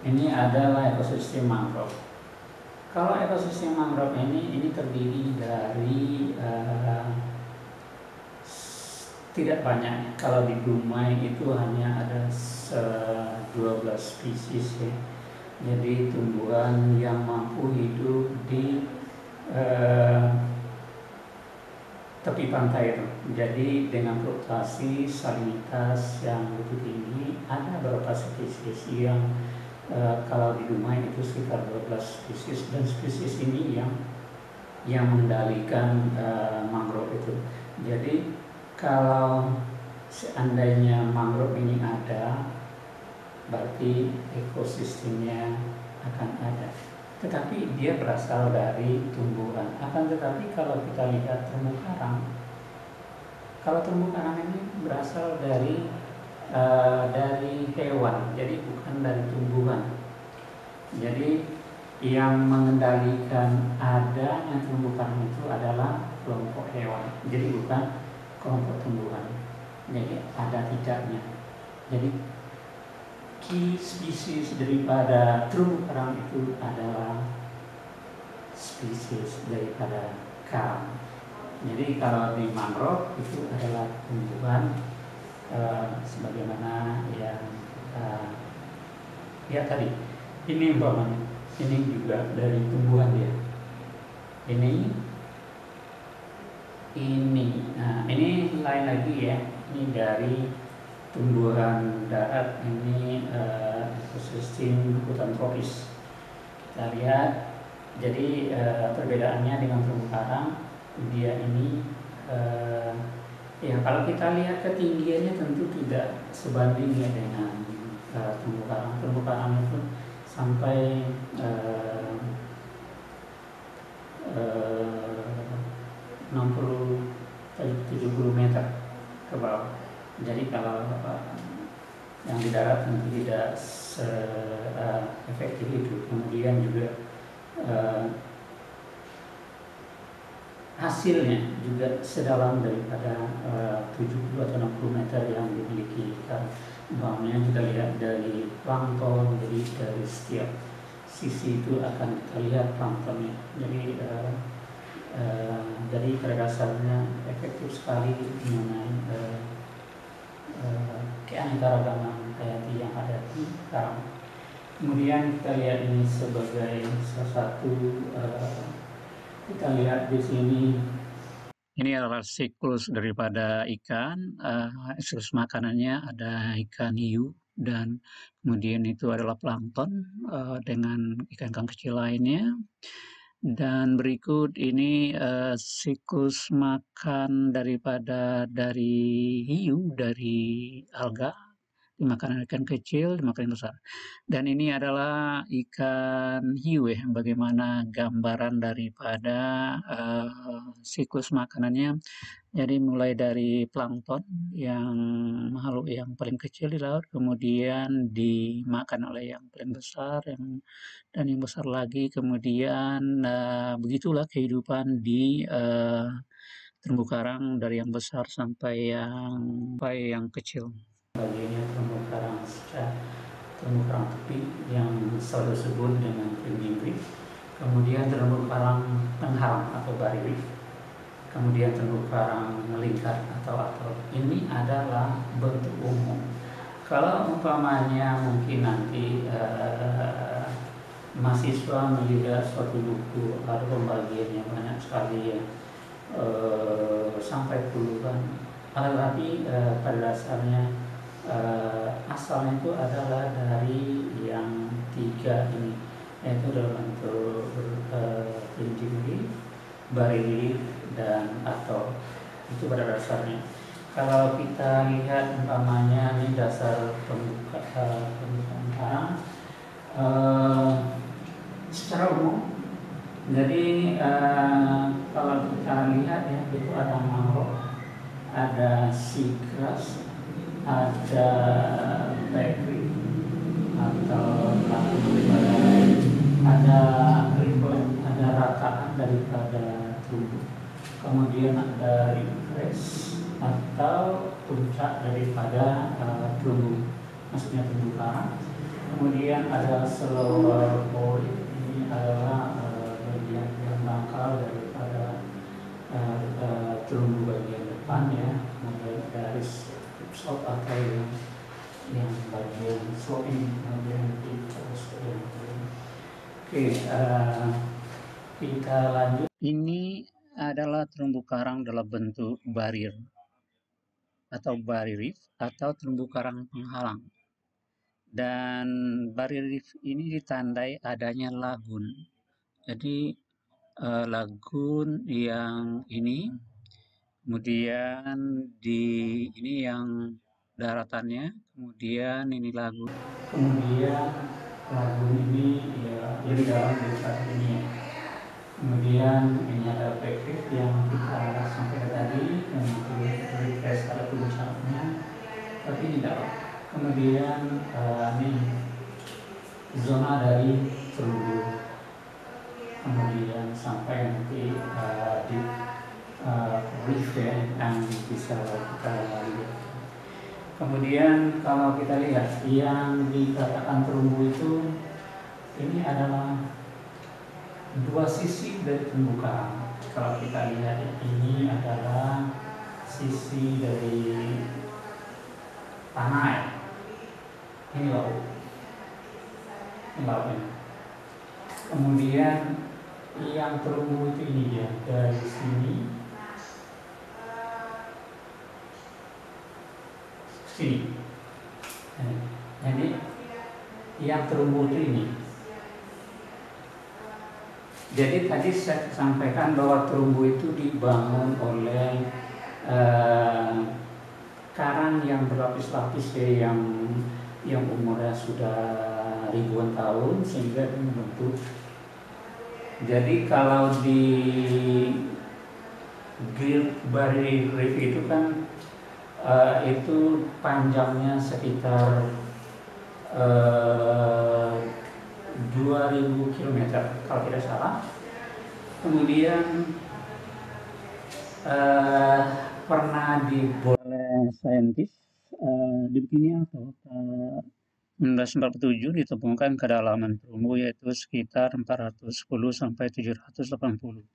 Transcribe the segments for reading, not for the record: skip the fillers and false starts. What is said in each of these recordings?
Ini adalah ekosistem mangrove. Kalau ekosistem mangrove ini terdiri dari tidak banyak. Kalau di Dumai itu hanya ada 12 spesies ya. Jadi tumbuhan yang mampu hidup di tepi pantai itu. Jadi dengan fluktuasi salinitas yang lebih tinggi, ada beberapa spesies yang kalau di Dumai itu sekitar 12 spesies, dan spesies ini yang mengendalikan mangrove itu. Jadi kalau seandainya mangrove ini ada, berarti ekosistemnya akan ada. Tetapi dia berasal dari tumbuhan. Akan tetapi kalau kita lihat terumbu karang, kalau terumbu karang ini berasal dari hewan, jadi bukan dari tumbuhan. Jadi yang mengendalikan adanya terumbu karang itu adalah kelompok hewan, jadi bukan kelompok tumbuhan. Jadi ada tidaknya. Jadi key spesies daripada terumbu karang itu adalah spesies daripada karang. Jadi kalau di mangrove itu adalah tumbuhan, sebagaimana yang kita lihat tadi. Ini umpamanya, ini juga dari tumbuhan dia. Ini, nah ini lain lagi ya. Ini dari tumbuhan darat, ini ekosistem hutan tropis. Kita lihat, jadi perbedaannya dengan terumbu karang, dia ini ya kalau kita lihat ketinggiannya tentu tidak sebanding ya dengan terumbu karang. Terumbu karang itu sampai 60-70 meter ke bawah. Jadi kalau yang di darat tentu tidak efektif itu. Kemudian juga hasilnya juga sedalam daripada 70 atau 60 meter yang dimiliki ikan. Umpamanya kita lihat dari plankton, jadi dari setiap sisi itu akan kita lihat planktonnya. Jadi pada dasarnya efektif sekali mengenai keanekaragaman hayati yang ada di karang. Kemudian kita lihat ini sebagai salah satu, kita lihat di sini. Ini adalah siklus daripada ikan. Siklus makanannya ada ikan hiu, dan kemudian itu adalah plankton dengan ikan-ikan kecil lainnya. Dan berikut ini siklus makan dari hiu, dari alga, dimakan ikan kecil, dimakan besar. Dan ini adalah ikan hiu ya, bagaimana gambaran daripada siklus makanannya. Jadi mulai dari plankton yang makhluk yang paling kecil di laut, kemudian dimakan oleh yang paling besar, dan yang besar lagi, kemudian begitulah kehidupan di terumbu karang dari yang besar sampai yang kecil. Bagiannya terumbu karang terumbu karang tepi yang selalu disebut dengan fringing reef, kemudian terumbu karang penghalang atau barrier reef, kemudian terumbu karang melingkar atau atol. Ini adalah bentuk umum. Kalau umpamanya mungkin nanti mahasiswa melihat suatu buku, ada pembagiannya banyak sekali ya, sampai puluhan. Tapi pada dasarnya asalnya itu adalah dari yang tiga ini, yaitu dalam bentuk fringing reef, barrier reef, dan atol. Itu pada dasarnya. Kalau kita lihat umpamanya ini dasar pembukaan karang secara umum. Jadi kalau kita lihat ya, itu ada mangrove, ada seagrass, ada backreef atau ada ribbon, ada rataan daripada terumbu. Kemudian ada regress atau puncak daripada terumbu, maksudnya terumbu karang. Kemudian ada slower body, ini adalah bagian yang dangkal daripada terumbu bagian depan ya, kemudian garis slot atau yang bagian sloping, kemudian di terus Oke, kita lanjut. Ini adalah terumbu karang dalam bentuk barir atau barrier reef atau terumbu karang penghalang. Dan barrier reef ini ditandai adanya lagun. Jadi lagun yang ini, kemudian di ini yang daratannya, kemudian ini lagun. Kemudian lagun ini ya lebih dalam dari ini. Kemudian ini ada backreef yang kita sampaikan tadi, kemudian refresh ada puncaknya, tapi tidak. Kemudian ini zona dari terumbu, kemudian sampai nanti di reef ya, yang bisa kita lihat. Kemudian kalau kita lihat yang dikatakan terumbu itu, ini adalah dua sisi dari terumbu karang. Kalau kita lihat ini adalah sisi dari tanah air. Ini laut. Ini lautnya. Kemudian yang terumbu itu ini dia, dari sini sini. Jadi yang terumbu itu ini. Jadi tadi saya sampaikan bahwa terumbu itu dibangun oleh karang yang berlapis-lapis ya, yang umurnya sudah ribuan tahun sehingga membentuk. Jadi kalau di Great Barrier Reef itu kan itu panjangnya sekitar 2000 km kalau tidak salah. Kemudian pernah dibuat oleh saintis di begini atau 1947 ditemukan kedalaman terumbu yaitu sekitar 410 sampai 780.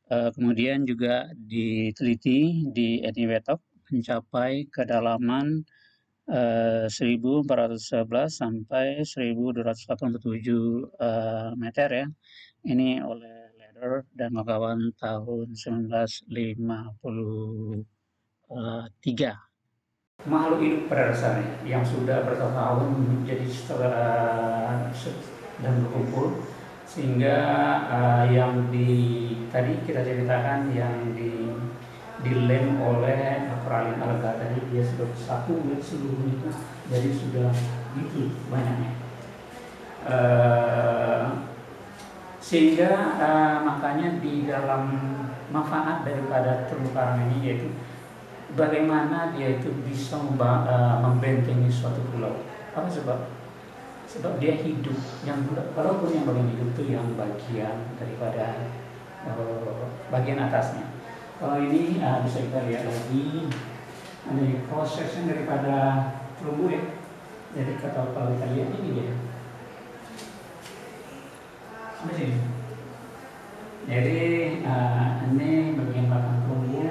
Kemudian juga diteliti di Eniwetok mencapai kedalaman 1411 sampai 1287 meter ya. Ini oleh Leder dan kawan tahun 1953. Makhluk hidup pada dasarnya yang sudah bertahun-tahun menjadi dan berkumpul, sehingga yang tadi kita ceritakan yang dilem oleh peralin alga tadi, dia sudah satu seluruh itu, jadi sudah gitu banyaknya. Sehingga makanya di dalam manfaat daripada terumbu karang ini yaitu bagaimana dia itu bisa membentengi suatu pulau. Apa sebab? Sebab dia hidup, walaupun yang bagian hidup itu yang bagian daripada bagian atasnya. Kalau ini bisa kita lihat lagi, ini cross section daripada terumbu ya. Jadi kalau kita lihat ini dia. Sampai sini. Jadi ini bagian belakang terumbu,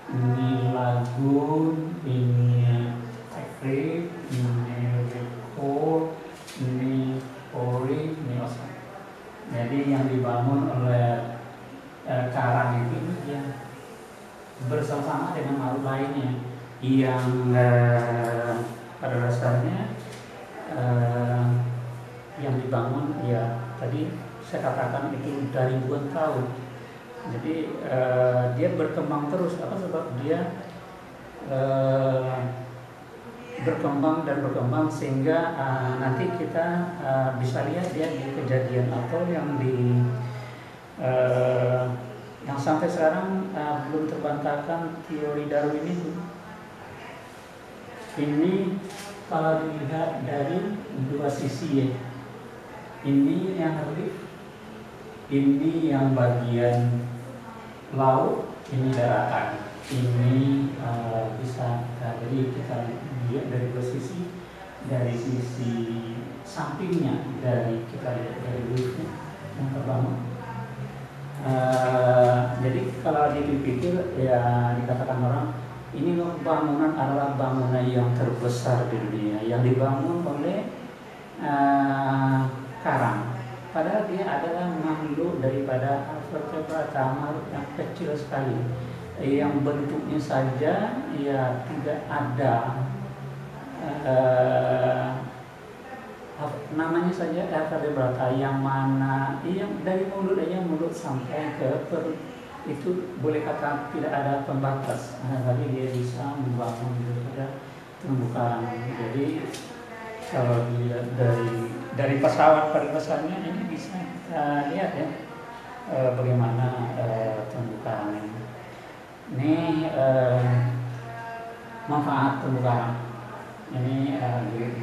ini lagun, ini backreef, ini reef, ini pori, ini ocean. Jadi yang dibangun oleh karang itu yang bersama-sama dengan makhluk lainnya yang pada dasarnya yang dibangun ya tadi saya katakan itu dari ribuan tahun. Jadi dia berkembang terus. Apa sebab dia berkembang dan berkembang sehingga nanti kita bisa lihat dia di kejadian atau yang yang sampai sekarang belum terbantahkan teori Darwin itu. Ini kalau dilihat dari dua sisi ya. Ini yang reef, ini yang bagian laut, ini daratan. Ini bisa jadi kita lihat dari dua sisi, dari sisi sampingnya dari kita lihat dari liftnya yang terbangun. Jadi kalau dipikir ya dikatakan orang ini bangunan adalah bangunan yang terbesar di dunia yang dibangun oleh karang. Padahal dia adalah makhluk daripada vertebrata, makhluk yang kecil sekali, yang bentuknya saja ya tidak ada namanya saja vertebrata, yang mana yang dari mulut aja, mulut sampai ke perut itu boleh kata tidak ada pembatas, tapi dia bisa membangun daripada terumbu karang. Jadi kalau dilihat dari pesawat pada besarnya ini bisa kita lihat ya bagaimana terumbu karang ini. Ini manfaat terumbu karang ini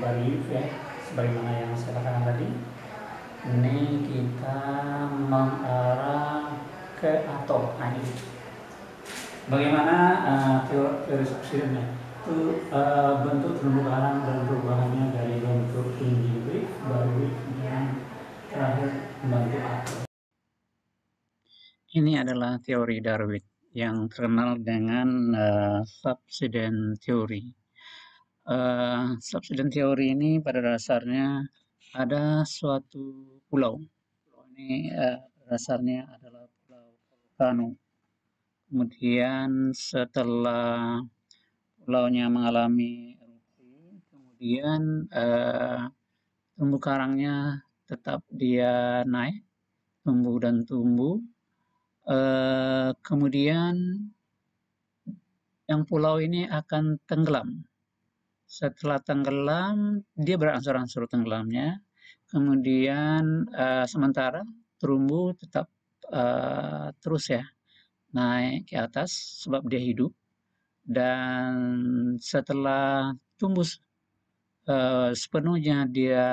bagi ya, sebagaimana yang saya katakan tadi. Ini kita mengarah ke atom. Nah, ini bagaimana teori subsidinya itu bentuk terumbu karang dan perubahannya dari bentuk tinggi wave, baru dan terakhir bentuk atom. Ini adalah teori Darwin yang terkenal dengan subsidence theory. Subsidence theory ini pada dasarnya ada suatu pulau. Pulau ini dasarnya adalah pulau Volcano. Kemudian setelah pulaunya mengalami erupsi, kemudian terumbu karangnya tetap dia naik, tumbuh dan tumbuh. Kemudian yang pulau ini akan tenggelam. Setelah tenggelam, dia berangsur-angsur tenggelamnya. Kemudian sementara terumbu tetap terus ya naik ke atas sebab dia hidup. Dan setelah tumbuh sepenuhnya dia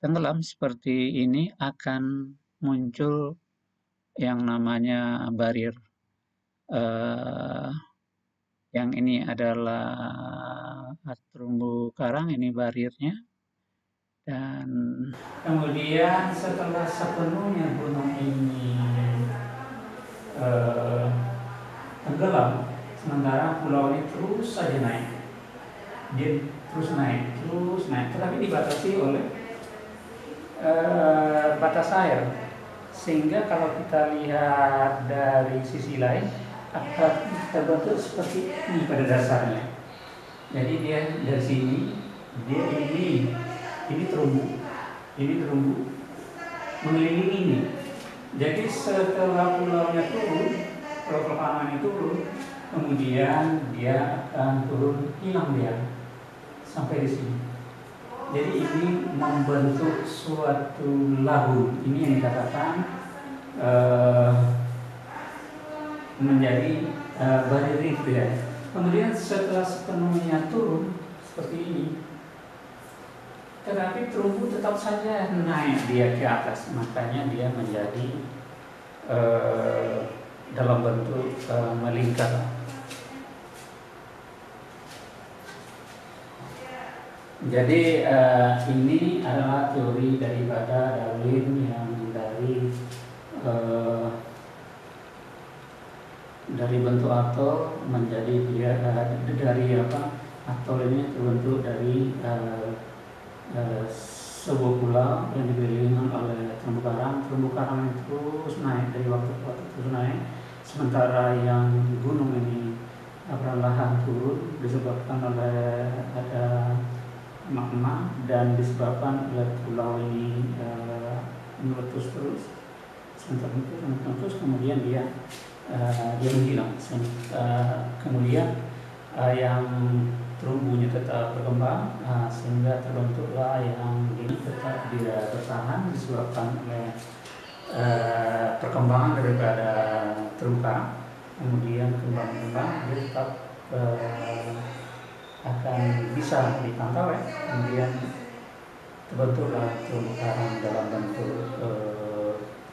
tenggelam seperti ini, akan muncul yang namanya barrier. Yang ini adalah terumbu karang, ini bariernya. Dan kemudian setelah sepenuhnya gunung ini tenggelam, sementara pulau ini terus saja naik, dia terus naik, tetapi dibatasi oleh batas air, sehingga kalau kita lihat dari sisi lain akan terbentuk seperti ini pada dasarnya. Jadi dia dari sini, dia ini terumbu mengelilingi ini. Jadi setelah pulaunya turun, pulau Volcano turun, kemudian dia akan turun, hilang dia sampai di sini. Jadi ini membentuk suatu laut. Ini yang dikatakan menjadi barrier reef ya. Kemudian setelah sepenuhnya turun seperti ini, tetapi terumbu tetap saja naik dia ke atas, makanya dia menjadi dalam bentuk melingkar. Jadi ini adalah teori daripada Darwin yang dari bentuk atol menjadi dia dari atol ini terbentuk dari sebuah pulau yang dikelilingi oleh terumbu karang. Terumbu karang itu terus naik dari waktu ke waktu, terus naik, sementara yang gunung ini perlahan turun disebabkan oleh ada magma dan disebabkan oleh pulau ini meletus terus, kemudian dia menghilang. Kemudian yang terumbunya tetap berkembang, sehingga terbentuklah yang ini tetap dia bertahan disebabkan oleh perkembangan daripada terumbu karang. Kemudian kembang dia tetap akan bisa dipantau ya. Kemudian terbentuklah terumbu karang dalam bentuk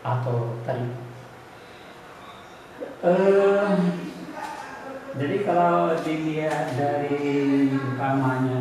atol tadi. Jadi kalau dilihat dari umpamanya